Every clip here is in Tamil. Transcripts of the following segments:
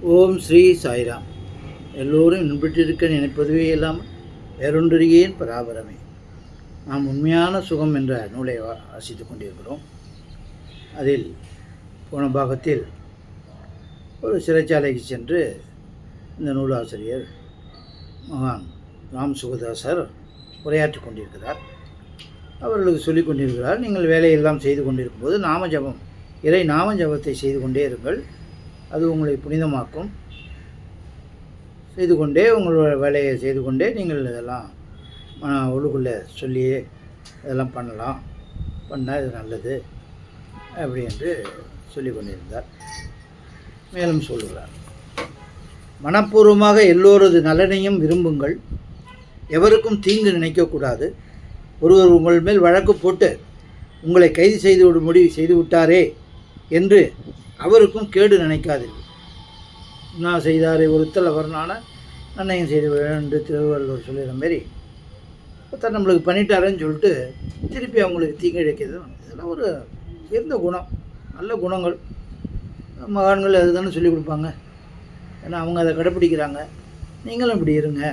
ஓம் ஸ்ரீ சாய்ராம். எல்லோரும் இன்பற்றிருக்க நினைப்பதுவே இல்லாமல் வேறொன்றியேன் பராபரமே. நாம் உண்மையான சுகம் என்ற நூலை வாசித்து கொண்டிருக்கிறோம். அதில் போன பாகத்தில் ஒரு சிறைச்சாலைக்கு சென்று இந்த நூலாசிரியர் மகான் ராம் சுகதாசர் உரையாற்றி கொண்டிருக்கிறார். அவர்களுக்கு சொல்லிக் கொண்டிருக்கிறார், நீங்கள் வேலையெல்லாம் செய்து கொண்டிருக்கும்போது நாம ஜபம், இறை நாம ஜபத்தை செய்து கொண்டே இருங்கள். அது உங்களை புனிதமாக்கும். செய்து கொண்டே உங்களோட வேலையை செய்து கொண்டே நீங்கள் இதெல்லாம் உள்ளுக்குள்ளே சொல்லியே இதெல்லாம் பண்ணால் இது நல்லது அப்படி என்று சொல்லி கொண்டிருந்தார். மேலும் சொல்லுகிறார், மனப்பூர்வமாக எல்லோரது நலனையும் விரும்புங்கள். எவருக்கும் தீங்கு நினைக்கக்கூடாது. ஒருவர் உங்கள் மேல் வழக்கு போட்டு உங்களை கைது செய்து விட்டாரே என்று அவருக்கும் கேடு நினைக்காதீர்கள். நான் செய்தாரே ஒருத்தல் அவர்னால நன்னையும் செய்து என்று திருவள்ளுவர் சொல்லிடுற மாரி ஒருத்தர் நம்மளுக்கு பண்ணிட்டாருன்னு சொல்லிட்டு திருப்பி அவங்களுக்கு தீங்கிழைக்கிறது, இதெல்லாம் ஒரு உயர்ந்த குணம், நல்ல குணங்கள். மகான்கள் அதுதானே சொல்லிக் கொடுப்பாங்க. ஏன்னா அவங்க அதை கடைப்பிடிக்கிறாங்க. நீங்களும் இப்படி இருங்க.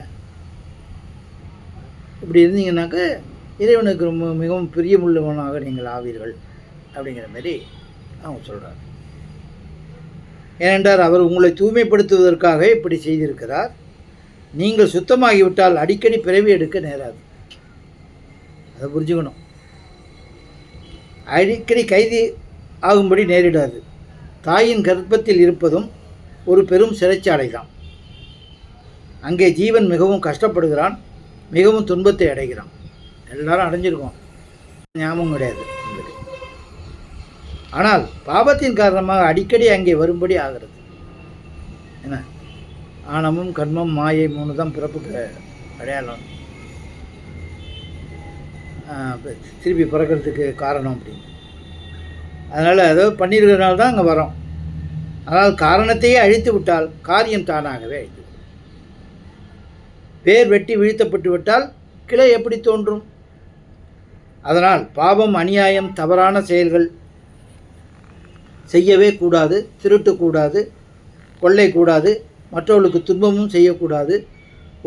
இப்படி இருந்தீங்கன்னாக்க இறைவனுக்கு ரொம்ப மிகவும் பிரியமுள்ளவனாக நீங்கள் ஆவீர்கள் அப்படிங்கிற மாதிரி அவங்க சொல்கிறார். ஏனென்றால் அவர் உங்களை தூய்மைப்படுத்துவதற்காக இப்படி செய்திருக்கிறார். நீங்கள் சுத்தமாகிவிட்டால் அடிக்கடி பிறவி எடுக்க நேராது. அதை புரிஞ்சுக்கணும். அடிக்கடி கைது ஆகும்படி நேரிடாது. தாயின் கர்ப்பத்தில் இருப்பதும் ஒரு பெரும் சிறைச்சாலை தான். அங்கே ஜீவன் மிகவும் கஷ்டப்படுகிறான், மிகவும் துன்பத்தை அடைகிறான். எல்லாரும் அடைஞ்சிருக்கோம், ஞாபகம் கிடையாது. ஆனால் பாவத்தின் காரணமாக அடிக்கடி அங்கே வரும்படி ஆகிறது. என்ன, ஆணவம் கர்மம் மாயை 3 தான் பிறப்புக்கு அடையாளம், திருப்பி பிறக்கிறதுக்கு காரணம் அப்படின்னு. அதனால் ஏதோ பண்ணியிருக்கிறதுனால தான் அங்கே வரோம். ஆனால் காரணத்தையே அழித்து விட்டால் காரியம் தானாகவே அழித்து விடும். வேர் வெட்டி வீழ்த்தப்பட்டு விட்டால் கிளை எப்படி தோன்றும்? அதனால் பாவம், அநியாயம், தவறான செயல்கள் செய்யவே கூடாது. திருட்டக்கூடாது, கொள்ளை கூடாது, மற்றவர்களுக்கு துன்பமும் செய்யக்கூடாது.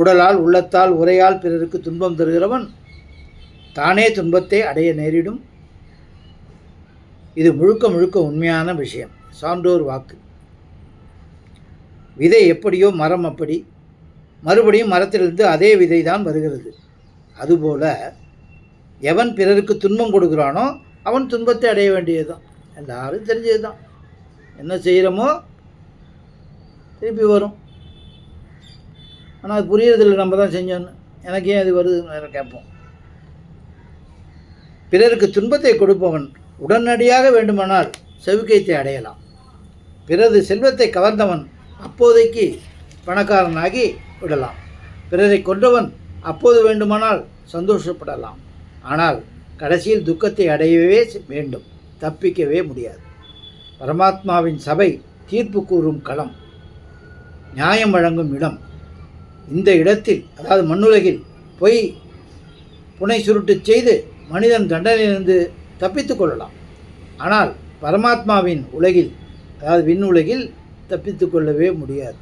உடலால், உள்ளத்தால், உரையால் பிறருக்கு துன்பம் தருகிறவன் தானே துன்பத்தை அடைய நேரிடும். இது முழுக்க உண்மையான விஷயம், சான்றோர் வாக்கு. விதை எப்படியோ மரம் அப்படி, மறுபடியும் மரத்திலிருந்து அதே விதை தான் வருகிறது. அதுபோல எவன் பிறருக்கு துன்பம் கொடுக்குறானோ அவன் துன்பத்தை அடைய வேண்டியதுதான். எல்லாரும் தெரிஞ்சது தான். என்ன செய்கிறோமோ திருப்பி வரும். ஆனால் அது புரியறதில்லை, நம்ம தான் செஞ்சோன்னு. எனக்கு ஏன் அது வருதுன்னு கேட்போம். பிறருக்கு துன்பத்தை கொடுப்பவன் உடனடியாக வேண்டுமானால் செவுக்கைத்தை அடையலாம். பிறகு செல்வத்தை கவர்ந்தவன் அப்போதைக்கு பணக்காரனாகி விடலாம். பிறரை கொன்றவன் அப்போது வேண்டுமானால் சந்தோஷப்படலாம். ஆனால் கடைசியில் துக்கத்தை அடையவே வேண்டும், தப்பிக்கவே முடியாது. பரமாத்மாவின் சபை தீர்ப்பு கூறும் களம், நியாயம் வழங்கும் இடம். இந்த இடத்தில், அதாவது மண்ணுலகில் பொய் புனை சுருட்டு செய்து மனிதன் தண்டனையிலிருந்து தப்பித்து கொள்ளலாம். ஆனால் பரமாத்மாவின் உலகில், அதாவது விண்ணுலகில் தப்பித்து கொள்ளவே முடியாது.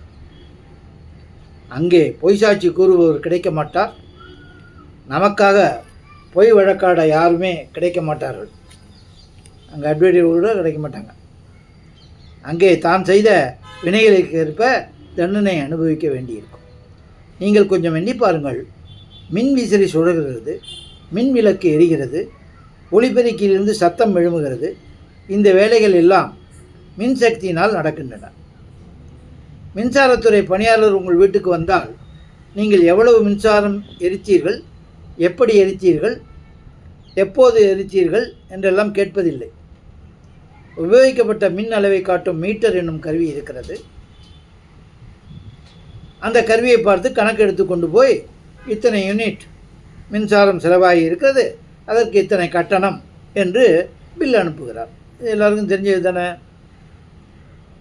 அங்கே பொய் சாட்சி கூறுபவர் கிடைக்க மாட்டார். நமக்காக பொய் வழக்காட யாருமே கிடைக்க மாட்டார்கள். அங்கே அட்வொகேட் கூட கிடைக்க மாட்டாங்க. அங்கே தான் செய்த வினைகளுக்கு ஏற்ப தண்டனை அனுபவிக்க வேண்டியிருக்கும். நீங்கள் கொஞ்சம் எண்ணி பாருங்கள். மின் விசிறி சுழல்கிறது, மின் விளக்கு எரிகிறது, ஒளிபெருக்கியிலிருந்து சத்தம் எழும்புகிறது. இந்த வேலைகள் எல்லாம் மின்சக்தியினால் நடக்கின்றன. மின்சாரத்துறை பணியாளர் உங்கள் வீட்டுக்கு வந்தால் நீங்கள் எவ்வளவு மின்சாரம் எரித்தீர்கள், எப்படி எரித்தீர்கள், எப்போது எரித்தீர்கள் என்றெல்லாம் கேட்பதில்லை. உபயோகிக்கப்பட்ட மின் அளவை காட்டும் மீட்டர் என்னும் கருவி இருக்கிறது. அந்த கருவியை பார்த்து கணக்கு எடுத்து கொண்டு போய் இத்தனை யூனிட் மின்சாரம் செலவாகி இருக்கிறது, அதற்கு இத்தனை கட்டணம் என்று பில் அனுப்புகிறார். இது எல்லாருக்கும் தெரிஞ்சது தானே.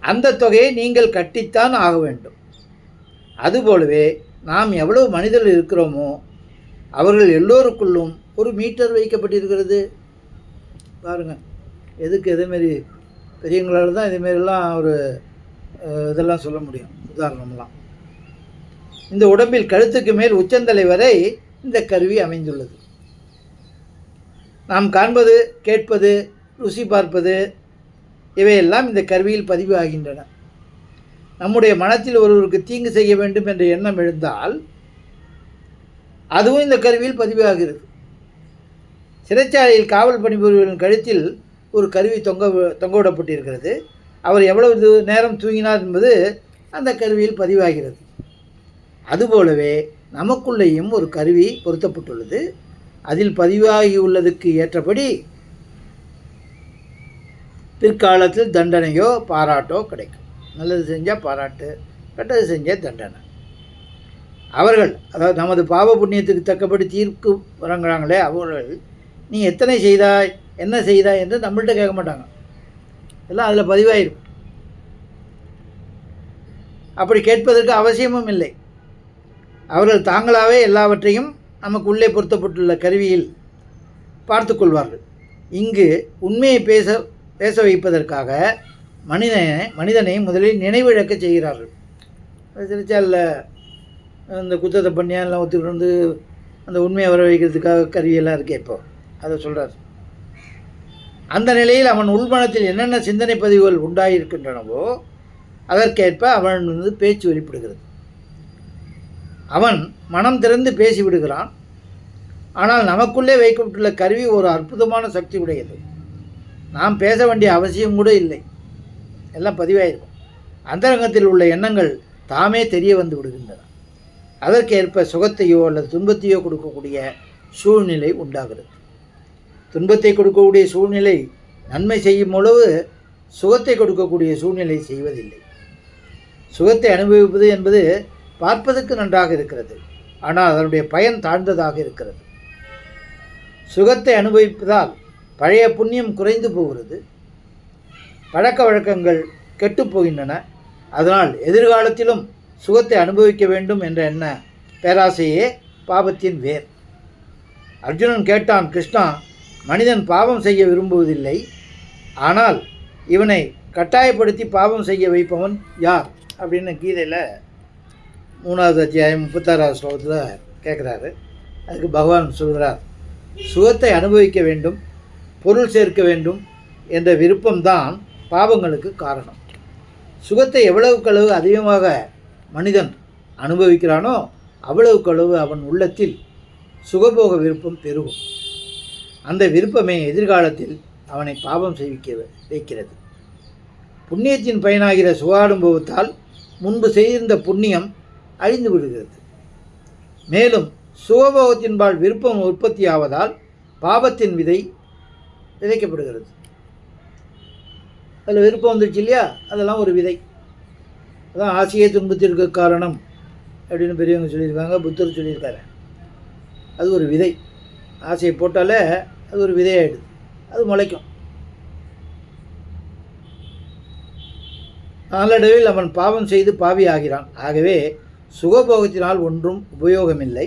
அந்த தொகையை நீங்கள் கட்டித்தான் ஆக வேண்டும். அதுபோலவே நாம் எவ்வளவு மனிதர்கள் இருக்கிறோமோ அவர்கள் எல்லோருக்குள்ளும் ஒரு மீட்டர் வைக்கப்பட்டிருக்கிறது. பாருங்கள், எதுக்கு இதேமாரி பெரியவங்களால் தான் இதேமாரிலாம் ஒரு இதெல்லாம் சொல்ல முடியும், உதாரணம்லாம். இந்த உடம்பில் கழுத்துக்கு மேல் உச்சந்தலை வரை இந்த கருவி அமைந்துள்ளது. நாம் காண்பது, கேட்பது, ருசி பார்ப்பது இவையெல்லாம் இந்த கருவியில் பதிவு ஆகின்றன. நம்முடைய மனத்தில் ஒருவருக்கு தீங்கு செய்ய வேண்டும் என்ற எண்ணம் எழுந்தால் அதுவும் இந்த கருவியில் பதிவாகிறது. சிறைச்சாலையில் காவல் பணிபுரிவரின் கழுத்தில் ஒரு கருவி தொங்கவிடப்பட்டிருக்கிறது. அவர் எவ்வளவு நேரம் தூங்கினார் என்பது அந்த கருவியில் பதிவாகிறது. அதுபோலவே நமக்குள்ளேயும் ஒரு கருவி பொருத்தப்பட்டுள்ளது. அதில் பதிவாகியுள்ளதுக்கு ஏற்றபடி பிற்காலத்தில் தண்டனையோ பாராட்டோ கிடைக்கும். நல்லது செஞ்சால் பாராட்டு, கெட்டது செஞ்சால் தண்டனை. அவர்கள், அதாவது நமது பாவ புண்ணியத்துக்கு தக்கபடி தீர்ப்பு வழங்குறாங்களே, அவர்கள் நீ எத்தனை செய்தாய், என்ன செய்தாய் என்று நம்மள்கிட்ட கேட்க மாட்டாங்க. எல்லாம் அதில் பதிவாயிருக்கும். அப்படி கேட்பதற்கு அவசியமும் இல்லை. அவர்கள் தாங்களாகவே எல்லாவற்றையும் நமக்கு உள்ளே பொருத்தப்பட்டுள்ள கருவியில் பார்த்து கொள்வார்கள். இங்கு உண்மையை பேச வைப்பதற்காக மனிதனை முதலில் நினைவிழக்க செய்கிறார்கள். சிறைச்சாலையில் அந்த குற்றத்தை பண்ணியா எல்லாம் ஒத்துக்கிட்டு வந்து அந்த உண்மையை வர வைக்கிறதுக்காக கருவியெல்லாம் இருக்கே, இப்போ அதை சொல்கிறார். அந்த நிலையில் அவன் உள்மனத்தில் என்னென்ன சிந்தனை பதிவுகள் உண்டாயிருக்கின்றனவோ அதற்கேற்ப அவன் பேச்சு வெளிப்படுகிறது. அவன் மனம் திறந்து பேசிவிடுகிறான். ஆனால் நமக்குள்ளே வைக்கப்பட்டுள்ள கருவி ஒரு அற்புதமான சக்தி உடையது. நாம் பேச வேண்டிய அவசியம் கூட இல்லை, எல்லாம் பதிவாயிருக்கும். அந்தரங்கத்தில் உள்ள எண்ணங்கள் தாமே தெரிய வந்து விடுகின்றன. அதற்கேற்ப சுகத்தையோ அல்லது துன்பத்தையோ கொடுக்கக்கூடிய சூழ்நிலை உண்டாகிறது. துன்பத்தை கொடுக்கக்கூடிய சூழ்நிலை நன்மை செய்யும் அளவு சுகத்தை கொடுக்கக்கூடிய சூழ்நிலை செய்வதில்லை. சுகத்தை அனுபவிப்பது என்பது பார்ப்பதற்கு நன்றாக இருக்கிறது, ஆனால் அதனுடைய பயன் தாழ்ந்ததாக இருக்கிறது. சுகத்தை அனுபவிப்பதால் பழைய புண்ணியம் குறைந்து போகிறது, பழக்க வழக்கங்கள் கெட்டுப்போகின்றன. அதனால் எதிர்காலத்திலும் சுகத்தை அனுபவிக்க வேண்டும் என்ற எண்ண பேராசையே பாவத்தின் வேர். அர்ஜுனன் கேட்டான், கிருஷ்ணா, மனிதன் பாவம் செய்ய விரும்புவதில்லை, ஆனால் இவனை கட்டாயப்படுத்தி பாவம் செய்ய வைப்பவன் யார் அப்படின்னு கீதையில் 3வது அத்தியாயம் 36வது ஸ்லோகத்தில் கேட்குறாரு. அதுக்கு பகவான் சொல்கிறார், சுகத்தை அனுபவிக்க வேண்டும், பொருள் சேர்க்க வேண்டும் என்ற விருப்பம்தான் பாவங்களுக்கு காரணம். சுகத்தை எவ்வளவுக்களவு அதிகமாக மனிதன் அனுபவிக்கிறானோ அவ்வளவுக்களவு அவன் உள்ளத்தில் சுகபோக விருப்பம் பெருகும். அந்த விருப்பமே எதிர்காலத்தில் அவனை பாவம் செய்விக்க வைக்கிறது. புண்ணியத்தின் பயனாகிற சுக அனுபவத்தால் முன்பு செய்திருந்த புண்ணியம் அழிந்து விடுகிறது. மேலும் சுகபோகத்தின்பால் விருப்பம் உற்பத்தியாவதால் பாவத்தின் விதை விதைக்கப்படுகிறது. அதில் விருப்பம் வந்துடுச்சு இல்லையா, அதெல்லாம் ஒரு விதை. அதான் ஆசையே துன்பத்திற்கு காரணம் அப்படின்னு பெரியவங்க சொல்லியிருக்காங்க, புத்தர் சொல்லியிருக்காரு. அது ஒரு விதை. ஆசையை போட்டாலே அது ஒரு விதையாயிடுது, அது முளைக்கும். நாளடைவில் அவன் பாவம் செய்து பாவி ஆகிறான். ஆகவே சுகபோகத்தினால் ஒன்றும் உபயோகமில்லை,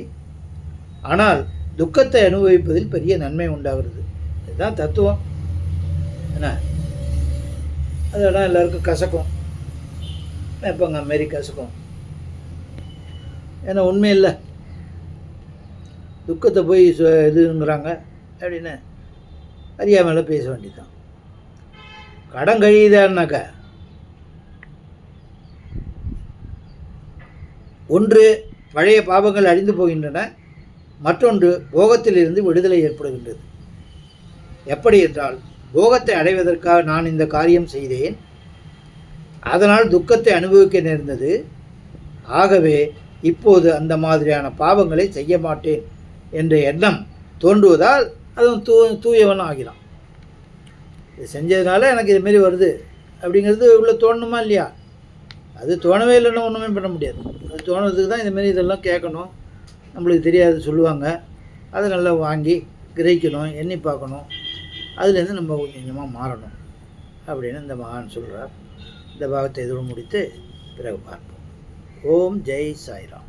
ஆனால் துக்கத்தை அனுபவிப்பதில் பெரிய நன்மை உண்டாகிறது. இதுதான் தத்துவம். என்ன, அதெல்லாம் எல்லாருக்கும் கசக்கும், எப்போங்க மாரி கசக்கும். ஏன்னா உண்மை இல்லை, துக்கத்தை போய் இதுங்கிறாங்க அப்படின்னு அறியாமல் பேச வேண்டியதுதான். கடன் கழியுதான்னாக்கா ஒன்று பழைய பாவங்கள் அழிந்து போகின்றன, மற்றொன்று போகத்திலிருந்து விடுதலை ஏற்படுகின்றது. எப்படி என்றால், போகத்தை அடைவதற்காக நான் இந்த காரியம் செய்தேன், அதனால் துக்கத்தை அனுபவிக்க நேர்ந்தது. ஆகவே இப்போது அந்த மாதிரியான பாவங்களை செய்ய மாட்டேன் என்ற எண்ணம் தோன்றுவதால் அதுவும் தூயவன் ஆகிறான். இது செஞ்சதுனால எனக்கு இதுமாரி வருது அப்படிங்கிறது உள்ள தோணணுமா இல்லையா? அது தோணவே இல்லைன்னா ஒன்றுமே பண்ண முடியாது. அது தோணுறதுக்கு தான் இதுமாரி இதெல்லாம் கேட்கணும். நம்மளுக்கு தெரியாது சொல்லுவாங்க, அதை நல்லா வாங்கி கிரகிக்கணும், எண்ணி பார்க்கணும், அதுலேருந்து நம்ம கொஞ்சம் கொஞ்சமாக மாறணும் அப்படின்னு இந்த மகான் சொல்கிறார். இந்த பாகத்தை எதுவும் முடித்து பிறகு பார்ப்போம். ஓம் ஜெய் சாய்ராம்.